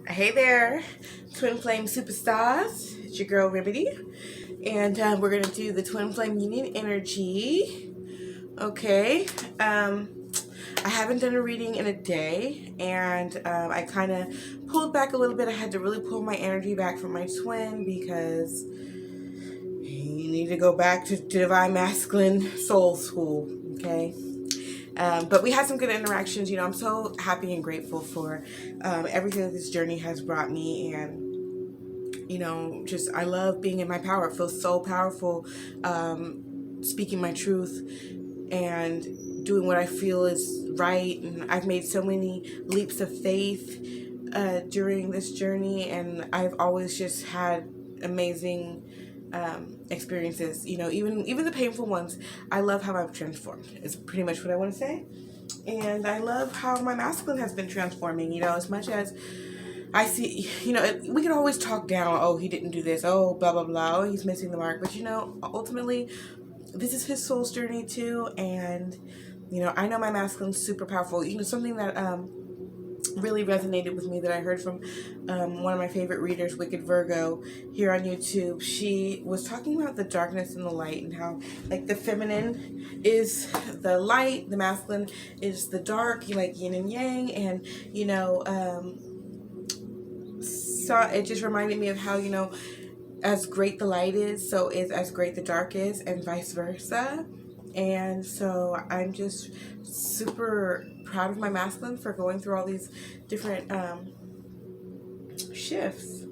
Hey there, Twin Flame superstars. It's your girl Remedy, and we're gonna do the Twin Flame Union energy. Okay. I haven't done a reading in a day, and I kind of pulled back a little bit. I had to really pull my energy back from my twin because you need to go back to Divine Masculine Soul School. Okay. But we had some good interactions. I'm so happy and grateful for everything that this journey has brought me. And, just I love being in my power. It feels so powerful speaking my truth and doing what I feel is right. And I've made so many leaps of faith during this journey. And I've always just had amazing experiences, even the painful ones. I love how I've transformed is pretty much what I want to say. And I love how my masculine has been transforming, as much as I see, we can always talk down, oh, he didn't do this, oh, blah, blah, blah, oh, he's missing the mark. But, ultimately, this is his soul's journey too. And, I know my masculine's super powerful. Something that really resonated with me that I heard from one of my favorite readers, Wicked Virgo, here on YouTube. She was talking about the darkness and the light, and how like the feminine is the light, the masculine is the dark, like yin and yang. And so it just reminded me of how as great the light is, so is as great the dark is, and vice versa. And so I'm just super proud of my masculine for going through all these different shifts.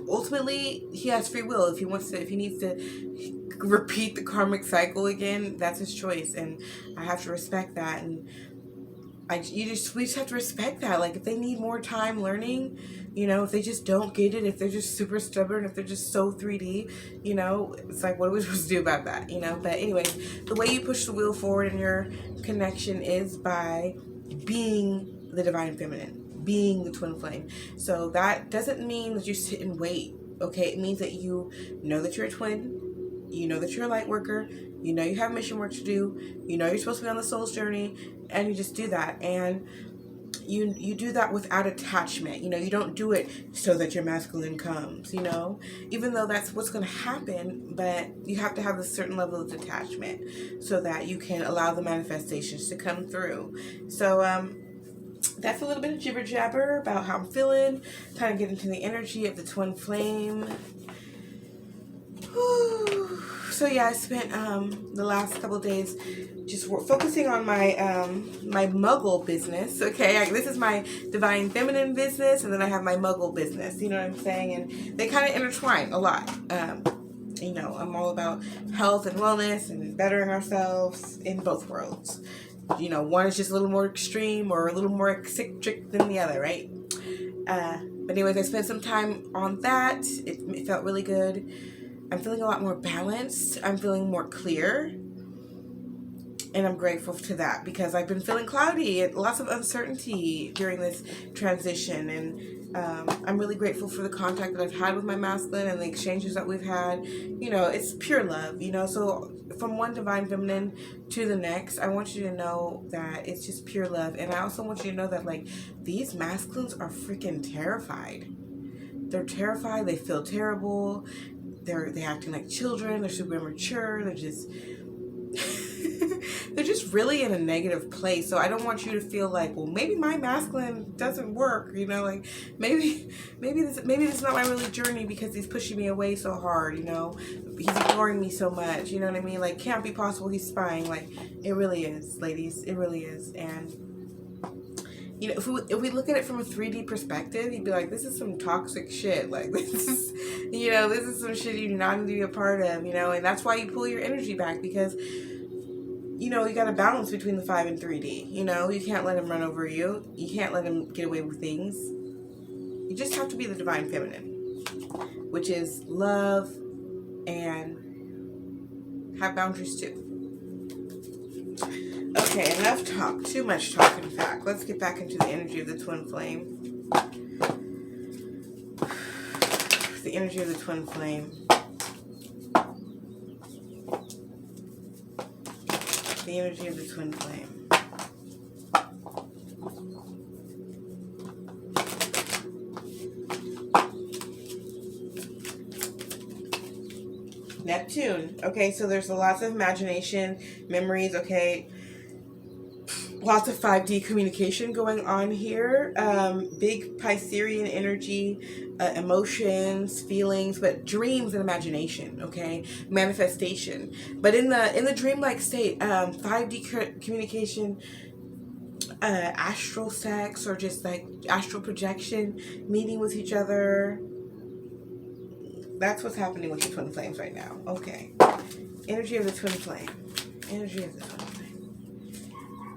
Ultimately, he has free will. If he needs to repeat the karmic cycle again, that's his choice, and I have to respect that. And we just have to respect that. Like, if they need more time learning, if they just don't get it, if they're just super stubborn, if they're just so 3D, it's like, what are we supposed to do about that, But anyways, the way you push the wheel forward in your connection is by being the divine feminine, being the twin flame. So that doesn't mean that you sit and wait, okay? It means that you know that you're a twin, you know that you're a light worker, you know you have mission work to do, you're supposed to be on the soul's journey, and you just do that. And you do that without attachment. You don't do it so that your masculine comes, even though that's what's going to happen. But you have to have a certain level of detachment so that you can allow the manifestations to come through. So that's a little bit of jibber jabber about how I'm feeling, kind of get into the energy of the twin flame. So yeah, I spent the last couple days just focusing on my my muggle business. Okay, this is my divine feminine business, and then I have my muggle business. You know what I'm saying? And they kind of intertwine a lot. I'm all about health and wellness and bettering ourselves in both worlds. One is just a little more extreme or a little more eccentric than the other, right? But anyways, I spent some time on that. It felt really good. I'm feeling a lot more balanced. I'm feeling more clear. And I'm grateful to that because I've been feeling cloudy and lots of uncertainty during this transition. And I'm really grateful for the contact that I've had with my masculine and the exchanges that we've had. It's pure love, So from one divine feminine to the next, I want you to know that it's just pure love. And I also want you to know that, like, these masculines are freaking terrified. They're terrified. They feel terrible. They're acting like children. They're super immature. They're just they're just really in a negative place. So I don't want you to feel like, well, maybe my masculine doesn't work. Like maybe this is not my really journey because he's pushing me away so hard. He's ignoring me so much. You know what I mean? Like, can't be possible. He's spying. Like, it really is, ladies. It really is. And if we look at it from a 3D perspective, you'd be like, this is some toxic shit. Like, this is some shit you do not need to be a part of, and that's why you pull your energy back because, you got to balance between the 5 and 3D, you can't let him run over you. You can't let him get away with things. You just have to be the divine feminine, which is love and have boundaries too. Okay, enough talk. Too much talk, in fact. Let's get back into the energy of the twin flame. The energy of the twin flame. The energy of the twin flame. Neptune. Okay, so there's lots of imagination, memories, okay. Lots of 5D communication going on here. Big Piscean energy, emotions, feelings, but dreams and imagination, okay? Manifestation. But in the dreamlike state, 5D communication, astral sex, or just like astral projection, meeting with each other. That's what's happening with the twin flames right now. Okay. Energy of the twin flame. Energy of the twin flame.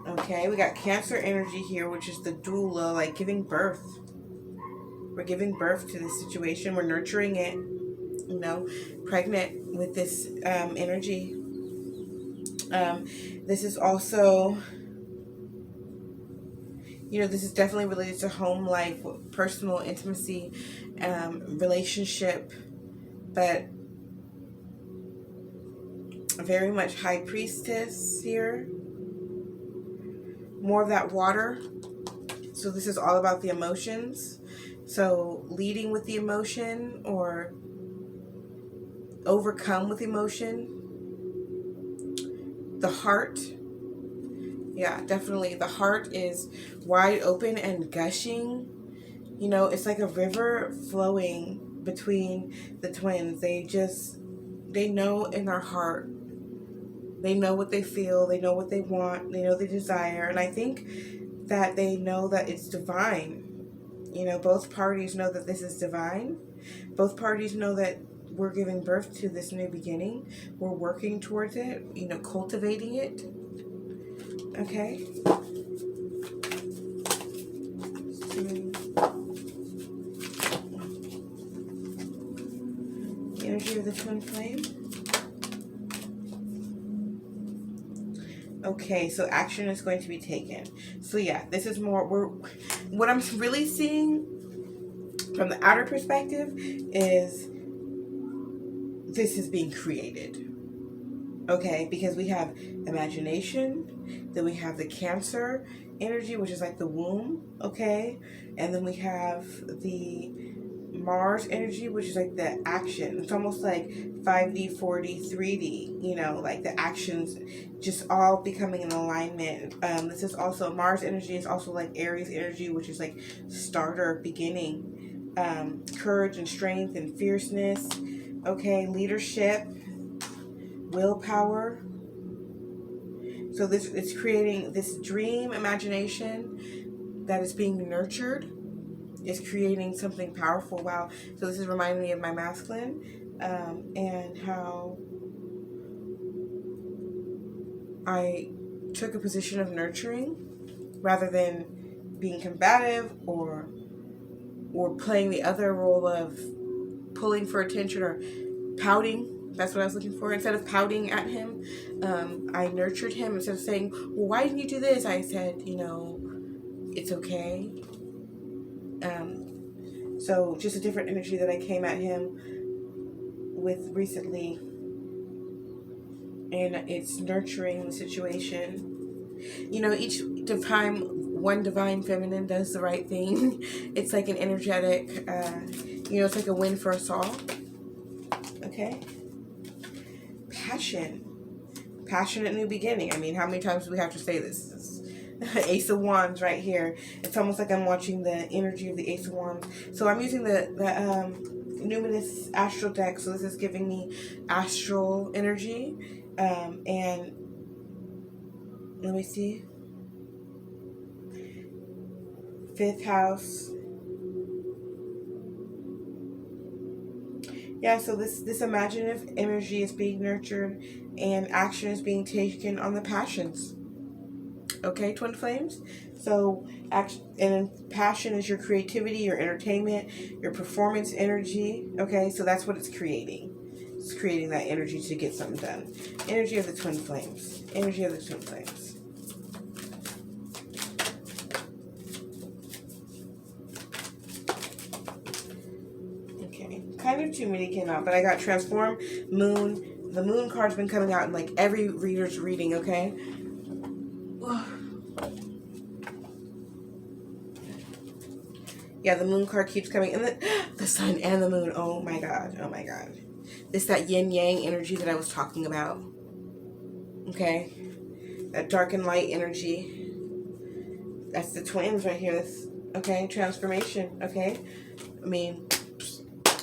Okay, we got Cancer energy here, which is the doula, like giving birth. We're giving birth to this situation. We're nurturing it, you know, pregnant with this energy. This is also, you know, this is definitely related to home life, personal intimacy, relationship, but very much high priestess here. More of that water. So this is all about the emotions. So leading with the emotion or overcome with emotion. The heart. Yeah, definitely. The heart is wide open and gushing. You know, it's like a river flowing between the twins. They know in their heart. They know what they feel. They know what they want. They know they desire. And I think that they know that it's divine. You know, both parties know that this is divine. Both parties know that we're giving birth to this new beginning. We're working towards it, you know, cultivating it. Okay. The energy of the twin flame. Okay, so action is going to be taken. So yeah, this is more, what I'm really seeing from the outer perspective is this is being created. Okay, because we have imagination, then we have the Cancer energy, which is like the womb, okay? And then we have the Mars energy, which is like the action. It's almost like 5D, 4D, 3D, you know, like the actions just all becoming in alignment. This is also, Mars energy is also like Aries energy, which is like starter, beginning, courage and strength and fierceness, okay, leadership, willpower. So this, it's creating this dream imagination that is being nurtured. Is creating something powerful. Wow. So this is reminding me of my masculine, and how I took a position of nurturing rather than being combative or playing the other role of pulling for attention or pouting. That's what I was looking for. Instead of pouting at him, I nurtured him. Instead of saying, well, why didn't you do this? I said, you know, it's okay. So just a different energy that I came at him with recently, and it's nurturing the situation. You know, one divine feminine does the right thing. It's like an energetic, you know, it's like a win for us all. Okay. Passionate new beginning. I mean, how many times do we have to say this? Ace of Wands right here. It's almost like I'm watching the energy of the Ace of Wands. So I'm using the Numinous Astral deck. So this is giving me astral energy. And let me see. 5th house. Yeah, so this imaginative energy is being nurtured and action is being taken on the passions. Okay, twin flames. So action and passion is your creativity, your entertainment, your performance energy. Okay, so that's what it's creating. It's creating that energy to get something done. Energy of the twin flames. Energy of the twin flames. Okay, kind of too many came out, but I got transform, moon. The moon card's been coming out in like every reader's reading. Okay. Yeah, the moon card keeps coming, and the sun and the moon. Oh my god, oh my god. It's that yin yang energy that I was talking about. Okay, that dark and light energy. That's the twins right here. This, okay, transformation. Okay, I mean,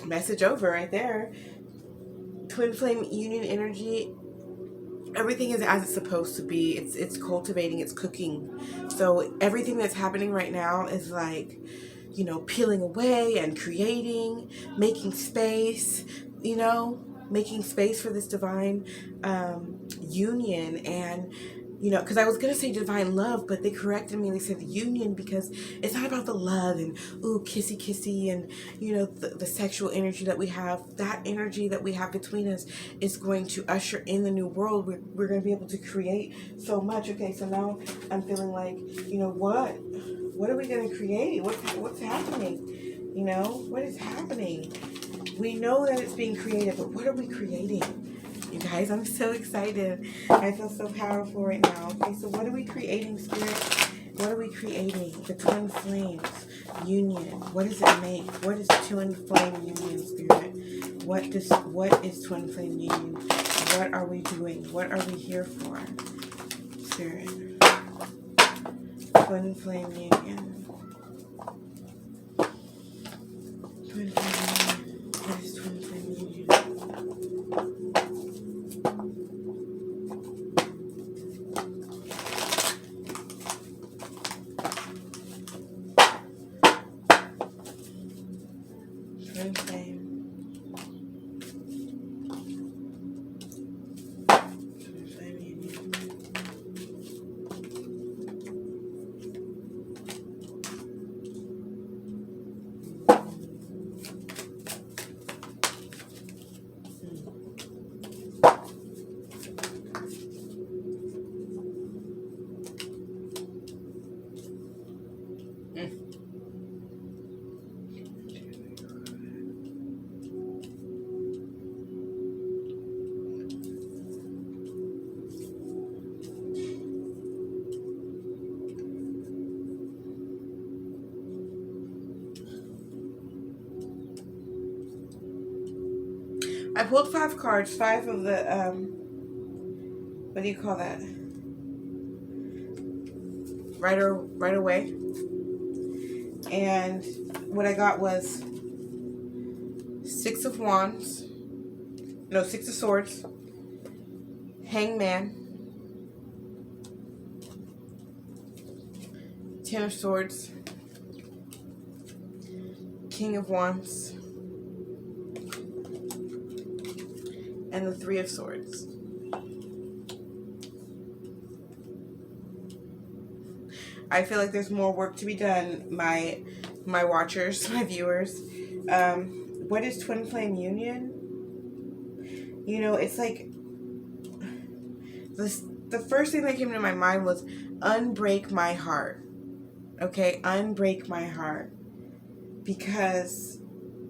message over right there. Twin flame union energy. Everything is as it's supposed to be. It's cultivating, it's cooking. So everything that's happening right now is like, you know, peeling away and creating, making space, you know, making space for this divine union. And you know, because I was gonna say divine love, but they corrected me and they said union, because it's not about the love and ooh kissy kissy and you know the sexual energy that we have. That energy that we have between us is going to usher in the new world. We're going to be able to create so much. Okay, so now I'm feeling like, you know, what are we going to create? What's happening? You know, what is happening? We know that it's being created, but what are we creating? You guys, I'm so excited. I feel so powerful right now. Okay, so what are we creating, Spirit? What are we creating? The twin flames union. What does it make? What is twin flame union, Spirit? What is twin flame union? What are we doing? What are we here for, Spirit? Twin flame union. Twin flame union. What is twin flame union? Twin flame. Twin flame union. I pulled 5 cards, 5 of the, what do you call that? Right away. And what I got was 6 of Wands, no, 6 of Swords, Hangman, 10 of Swords, King of Wands, and the 3 of Swords. I feel like there's more work to be done, my watchers, my viewers. What is twin flame union? You know, it's like the first thing that came to my mind was unbreak my heart. Okay, unbreak my heart. Because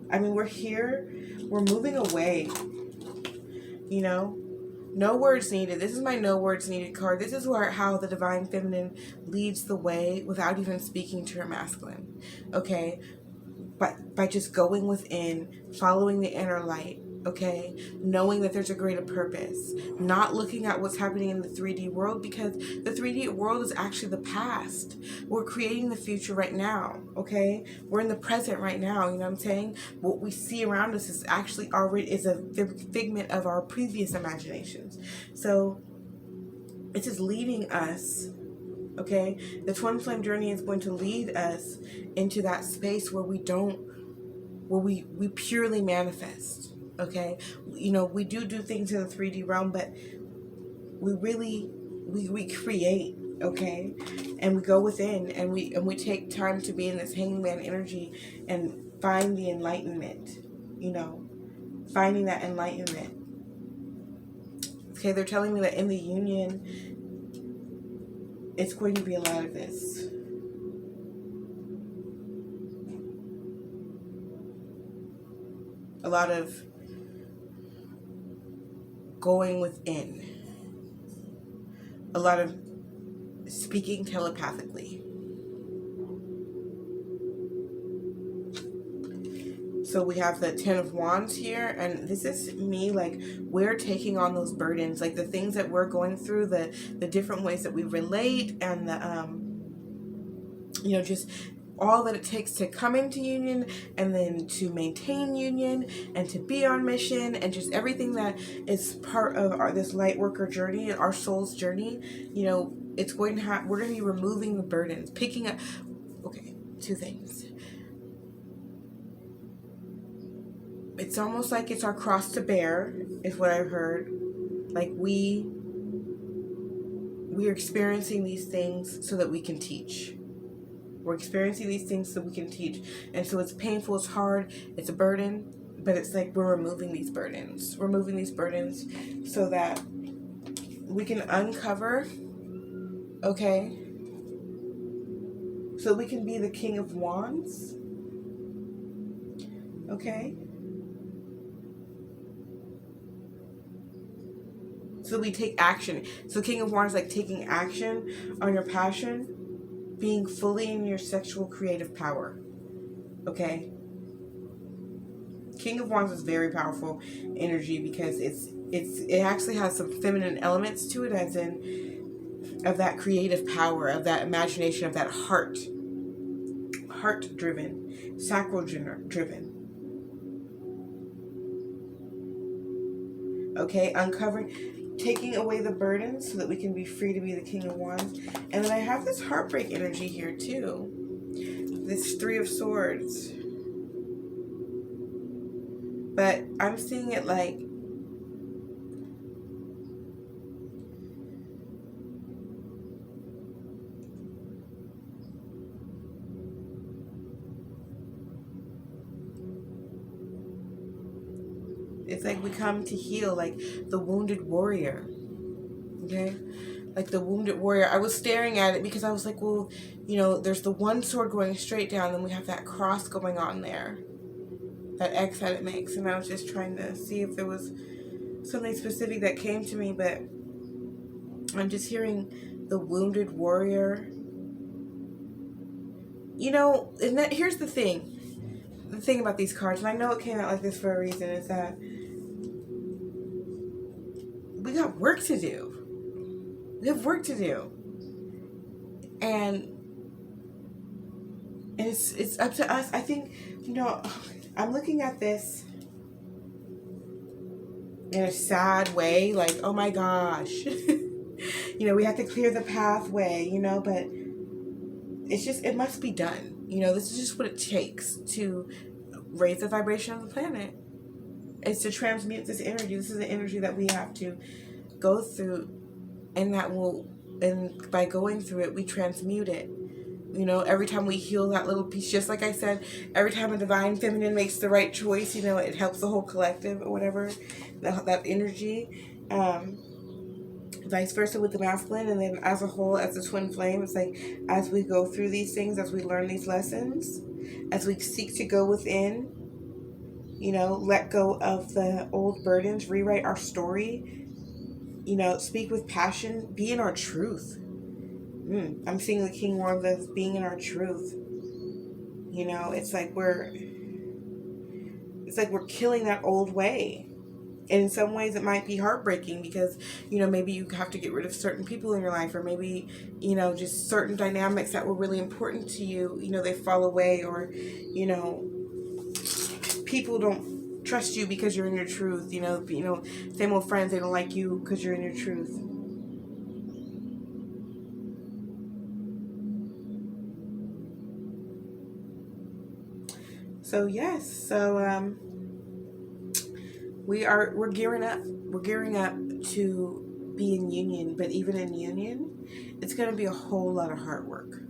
I mean, we're here, we're moving away. You know, no words needed. This is my no words needed card. This is how the divine feminine leads the way without even speaking to her masculine. Okay, but by just going within, following the inner light. Okay, knowing that there's a greater purpose, not looking at what's happening in the 3D world, because the 3D world is actually the past. We're creating the future right now. Okay, we're in the present right now. You know what I'm saying? What we see around us is actually already is a figment of our previous imaginations. So it's just leading us. Okay, the twin flame journey is going to lead us into that space where we purely manifest. Okay, you know, we do things in the 3D realm, but we really we create. Okay, and we go within, and we take time to be in this hangman energy and find the enlightenment. You know, finding that enlightenment. Okay, they're telling me that in the union, it's going to be a lot of this. A lot of going within. A lot of speaking telepathically. So we have the Ten of Wands here, and this is me, like, we're taking on those burdens, like the things that we're going through, the different ways that we relate, and the you know, just all that it takes to come into union and then to maintain union and to be on mission, and just everything that is part of this light worker journey, our soul's journey. You know, it's going to have, we're going to be removing the burdens, picking up. Okay, two things. It's almost like it's our cross to bear, is what I've heard. Like we're experiencing these things so that we can teach. We're experiencing these things so we can teach. And so it's painful, it's hard, it's a burden, but it's like we're removing these burdens. We're removing these burdens so that we can uncover, okay? So we can be the King of Wands, okay? So we take action. So King of Wands is like taking action on your passion, being fully in your sexual creative power. Okay? King of Wands is very powerful energy because it actually has some feminine elements to it, as in of that creative power, of that imagination, of that heart driven, sacral driven. Okay, uncovering, taking away the burdens so that we can be free to be the King of Wands. And then I have this heartbreak energy here too. This Three of Swords. But I'm seeing it like it's like we come to heal, like the wounded warrior. Okay? Like the wounded warrior. I was staring at it because I was like, well, you know, there's the one sword going straight down, then we have that cross going on there. That X that it makes. And I was just trying to see if there was something specific that came to me, but I'm just hearing the wounded warrior. You know, and that, here's the thing. The thing about these cards, and I know it came out like this for a reason, is that we got work to do. We have work to do. And it's up to us. I think, you know, I'm looking at this in a sad way, like, oh my gosh. You know, we have to clear the pathway, you know, but it's just, it must be done. You know, this is just what it takes to raise the vibration of the planet. It's to transmute this energy. This is the energy that we have to go through, and that will, and by going through it, we transmute it. You know, every time we heal that little piece, just like I said, every time a divine feminine makes the right choice, you know, it helps the whole collective or whatever, that energy. Vice versa with the masculine, and then as a whole, as a twin flame, it's like as we go through these things, as we learn these lessons, as we seek to go within, you know, let go of the old burdens, rewrite our story, you know, speak with passion, be in our truth. I'm seeing the King Wands as being in our truth. You know, it's like we're killing that old way. And in some ways it might be heartbreaking because, you know, maybe you have to get rid of certain people in your life, or maybe, you know, just certain dynamics that were really important to you, you know, they fall away, or, you know, people don't trust you because you're in your truth, you know, same old friends, they don't like you because you're in your truth. So yes, so we're gearing up. We're gearing up to be in union, but even in union, it's going to be a whole lot of hard work.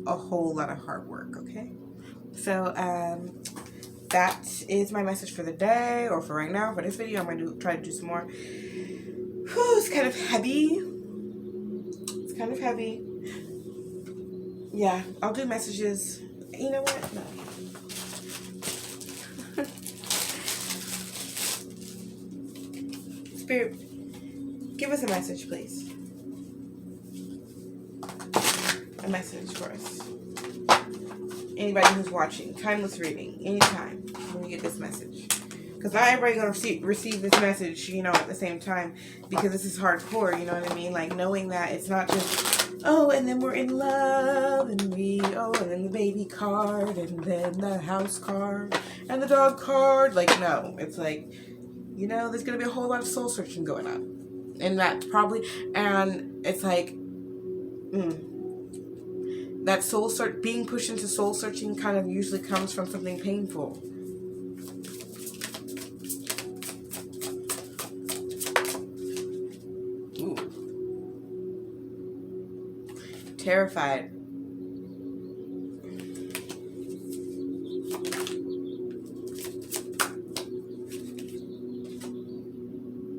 A whole lot of hard work, okay? So that is my message for the day, or for right now. For this video, I'm going to try to do some more. Whew, it's kind of heavy. It's kind of heavy. Yeah, I'll do messages. You know what? No. Spirit, give us a message, please. A message for us. Anybody who's watching, timeless reading, anytime when you get this message. Because not everybody going to receive this message, you know, at the same time. Because this is hardcore, you know what I mean? Like, knowing that it's not just, oh, and then we're in love, and and then the baby card, and then the house card, and the dog card. Like, no. It's like, you know, there's going to be a whole lot of soul searching going on. And that probably, and it's like, that soul search, being pushed into soul searching kind of usually comes from something painful. Terrified.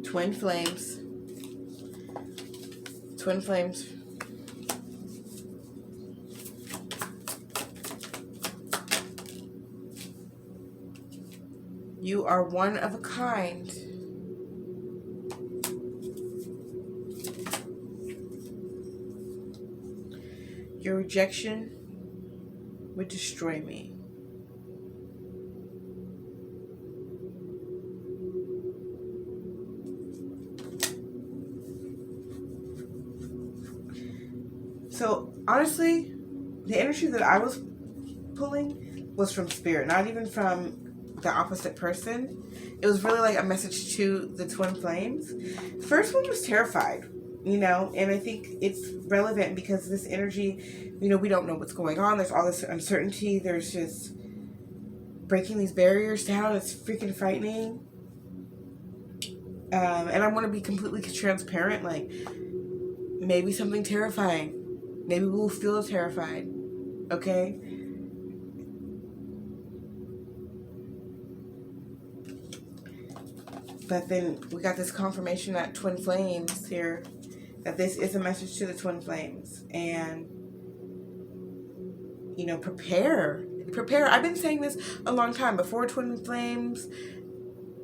Twin flames. Twin flames. You are one of a kind. Your rejection would destroy me. So, honestly, the energy that I was pulling was from spirit, not even from the opposite person. It was really like a message to the twin flames. First one was terrified, you know, and I think it's relevant because this energy, you know, we don't know what's going on. There's all this uncertainty. There's just breaking these barriers down. It's freaking frightening. And I want to be completely transparent. Like, maybe something terrifying. Maybe we'll feel terrified. Okay? But then we got this confirmation that twin flames here, that this is a message to the twin flames. And, you know, prepare. I've been saying this a long time. Before twin flames,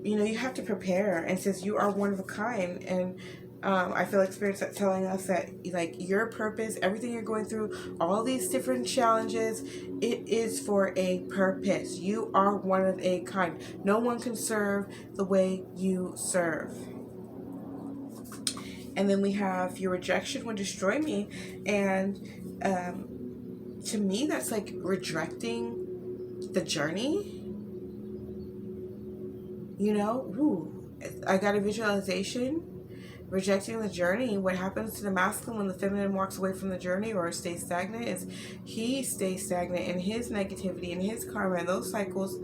you know, you have to prepare. And it says you are one of a kind. And I feel like Spirit's telling us that, like, your purpose, everything you're going through, all these different challenges, it is for a purpose. You are one of a kind. No one can serve the way you serve. And then we have your rejection would destroy me. And to me, that's like rejecting the journey. You know, ooh, I got a visualization. Rejecting the journey. What happens to the masculine when the feminine walks away from the journey or stays stagnant is he stays stagnant in his negativity and his karma and those cycles.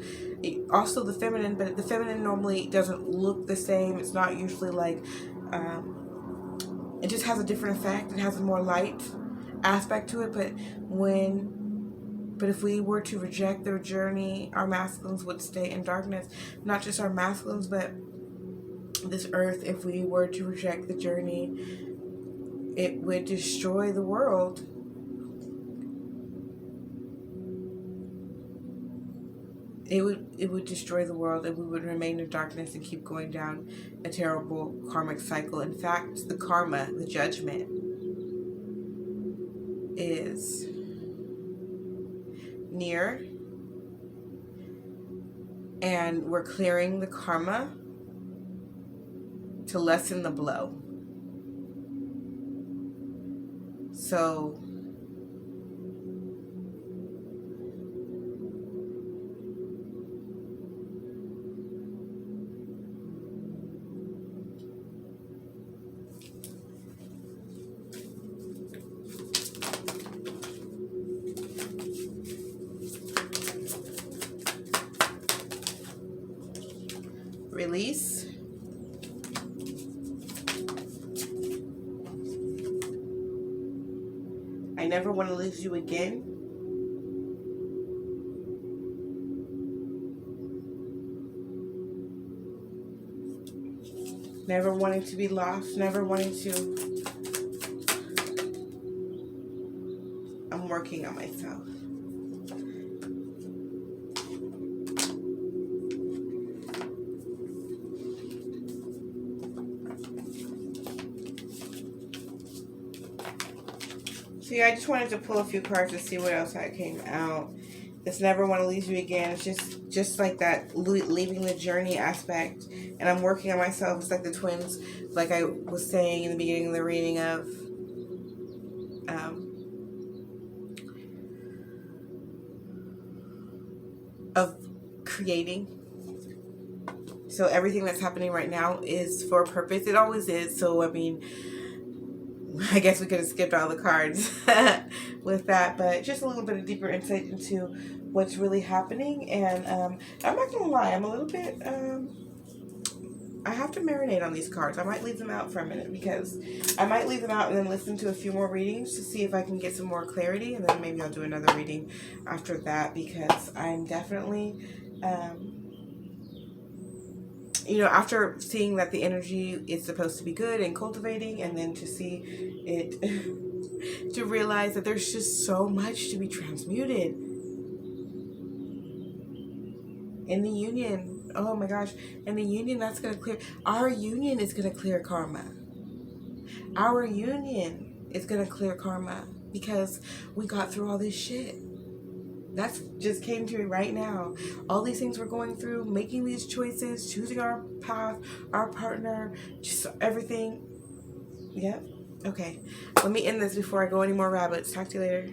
Also the feminine, but the feminine normally doesn't look the same. It's not usually like, it just has a different effect. It has a more light aspect to it. But if we were to reject their journey, our masculines would stay in darkness. Not just our masculines, but this earth, if we were to reject the journey, it would destroy the world. It would destroy the world, and we would remain in darkness and keep going down a terrible karmic cycle. In fact, the karma, the judgment, is near, and we're clearing the karma to lessen the blow. So release. I never want to lose you again. Never wanting to be lost, never wanting to. I'm working on myself. So yeah, I just wanted to pull a few cards to see what else that came out. It's never want to leave you again. It's just like that leaving the journey aspect. And I'm working on myself. It's like the twins, like I was saying in the beginning of the reading of creating. So everything that's happening right now is for a purpose. It always is. So I mean, I guess we could have skipped all the cards with that, but just a little bit of deeper insight into what's really happening. And I'm not gonna lie, I'm a little bit I have to marinate on these cards. I might leave them out for a minute, because I might leave them out and then listen to a few more readings to see if I can get some more clarity, and then maybe I'll do another reading after that, because I'm definitely you know, after seeing that the energy is supposed to be good and cultivating, and then to see it, to realize that there's just so much to be transmuted in the union. Oh my gosh. In the union, that's going to clear. Our union is going to clear karma. Our union is going to clear karma, because we got through all this shit. That's just came to me right now. All these things we're going through, making these choices, choosing our path, our partner, just everything. Yep. Okay. Let me end this before I go any more rabbits. Talk to you later.